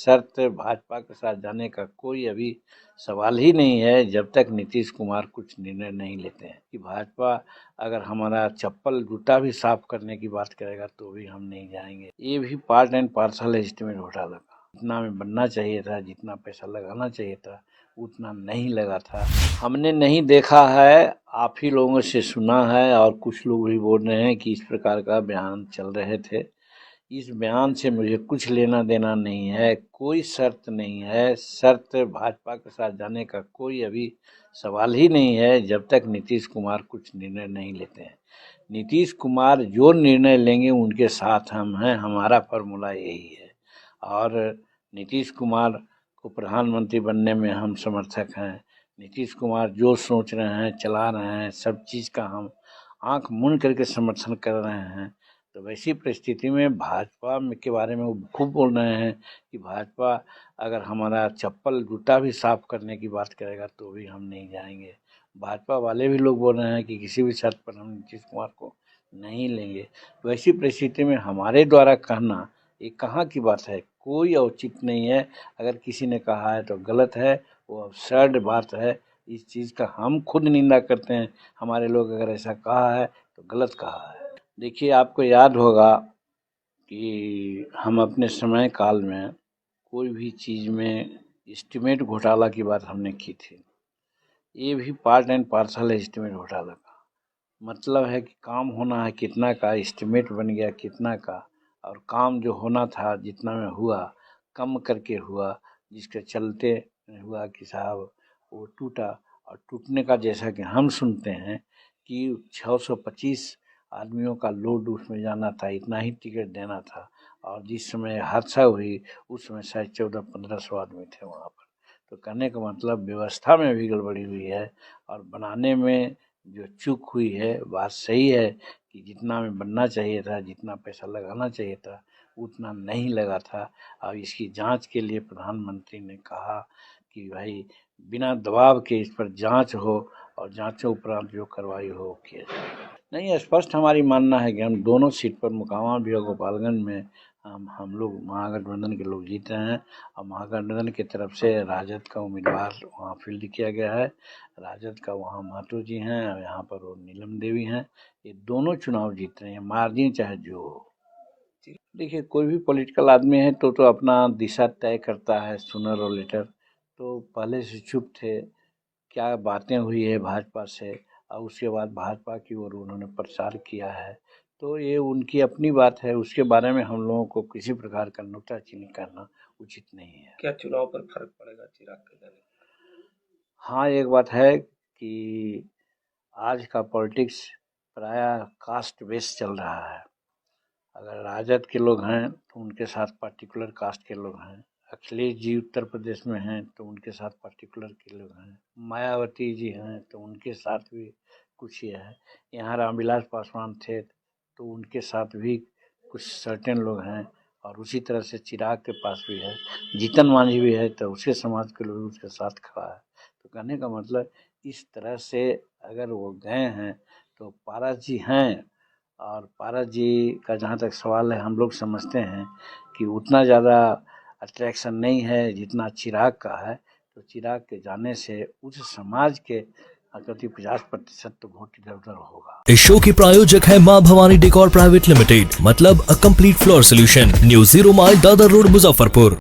शर्त भाजपा के साथ जाने का कोई अभी सवाल ही नहीं है जब तक नीतीश कुमार कुछ निर्णय नहीं लेते हैं। कि भाजपा अगर हमारा चप्पल जूता भी साफ करने की बात करेगा तो भी हम नहीं जाएंगे। ये भी पार्ट एंड पार्सल है एस्टीमेट घोटाला का। जितना में बनना चाहिए था, जितना पैसा लगाना चाहिए था, उतना नहीं लगा था। हमने नहीं देखा है, आप ही लोगों से सुना है और कुछ लोग भी बोल रहे हैं कि इस प्रकार का बयान चल रहे थे। इस बयान से मुझे कुछ लेना देना नहीं है, कोई शर्त नहीं है। शर्त भाजपा के साथ जाने का कोई अभी सवाल ही नहीं है जब तक नीतीश कुमार कुछ निर्णय नहीं लेते हैं। नीतीश कुमार जो निर्णय लेंगे उनके साथ हम हैं, हमारा फॉर्मूला यही है। और नीतीश कुमार को प्रधानमंत्री बनने में हम समर्थक हैं। नीतीश कुमार जो सोच रहे हैं, चला रहे हैं, सब चीज़ का हम आंख मूंद करके समर्थन कर रहे हैं। तो वैसी परिस्थिति में भाजपा के बारे में वो खूब बोल रहे हैं कि भाजपा अगर हमारा चप्पल जूता भी साफ करने की बात करेगा तो भी हम नहीं जाएंगे। भाजपा वाले भी लोग बोल रहे हैं कि किसी भी शर्त पर हम नीतीश कुमार को नहीं लेंगे। वैसी परिस्थिति में हमारे द्वारा कहना ये कहाँ की बात है, कोई औचित्य नहीं है। अगर किसी ने कहा है तो गलत है, वो अब्सर्ड बात है। इस चीज़ का हम खुद निंदा करते हैं। हमारे लोग अगर ऐसा कहा है तो गलत कहा है। देखिए, आपको याद होगा कि हम अपने समय काल में कोई भी चीज़ में एस्टीमेट घोटाला की बात हमने की थी। ये भी पार्ट एंड पार्सल है एस्टीमेट घोटाला का। मतलब है कि काम होना है कितना का, एस्टीमेट बन गया कितना का, और काम जो होना था जितना में हुआ कम करके हुआ, जिसके चलते हुआ कि साहब वो टूटा। और टूटने का जैसा कि हम सुनते हैं कि 625 आदमियों का लोड उसमें जाना था, इतना ही टिकट देना था। और जिस समय हादसा हुई उस समय शायद 1400-1500 आदमी थे वहाँ पर। तो कहने का मतलब व्यवस्था में भी गड़बड़ी हुई है और बनाने में जो चूक हुई है। बात सही है कि जितना में बनना चाहिए था, जितना पैसा लगाना चाहिए था, उतना नहीं लगा था। और इसकी जांच के लिए प्रधानमंत्री ने कहा कि भाई बिना दबाव के इस पर जांच हो और जांचों उपरांत जो कार्रवाई हो किया जाए। नहीं, स्पष्ट हमारी मानना है कि हम दोनों सीट पर मुकामा भी और गोपालगंज में हम लोग महागठबंधन के लोग जीते हैं। और महागठबंधन की तरफ से राजद का उम्मीदवार वहाँ फील्ड किया गया है। राजद का वहाँ महतो जी हैं और यहाँ पर वो नीलम देवी हैं। ये दोनों चुनाव जीत रहे हैं, मार्जिन चाहे जो हो। देखिए, कोई भी पॉलिटिकल आदमी है तो अपना दिशा तय करता है सूनर और लेटर। तो पहले से चुप थे, क्या बातें हुई है भाजपा से और उसके बाद भाजपा की ओर उन्होंने प्रचार किया है। तो ये उनकी अपनी बात है, उसके बारे में हम लोगों को किसी प्रकार का नुक्ताचीनी करना उचित नहीं है। क्या चुनाव पर फर्क पड़ेगा चिराग के जाने? हाँ, एक बात है कि आज का पॉलिटिक्स प्रायः कास्ट बेस चल रहा है। अगर राजद के लोग हैं तो उनके साथ पर्टिकुलर कास्ट के लोग हैं। अखिलेश जी उत्तर प्रदेश में हैं तो उनके साथ पर्टिकुलर के लोग हैं। मायावती जी हैं तो उनके साथ भी कुछ ये है। यहाँ रामविलास पासवान थे तो उनके साथ भी कुछ सर्टेन लोग हैं। और उसी तरह से चिराग के पास भी है, जीतन मांझी भी है तो उसके समाज के लोग उसके साथ खड़ा है। तो कहने का मतलब इस तरह से अगर वो गए हैं तो पारस जी हैं। और पारस जी का जहाँ तक सवाल है, हम लोग समझते हैं कि उतना ज़्यादा अट्रैक्शन नहीं है जितना चिराग का है। तो चिराग के जाने से उस समाज के करीब 50% तो वोट इधर उधर होगा। इस शो की प्रायोजक है मां भवानी डेकोर प्राइवेट लिमिटेड, मतलब a complete floor solution, new 0 mile Dadar road, Muzaffarpur.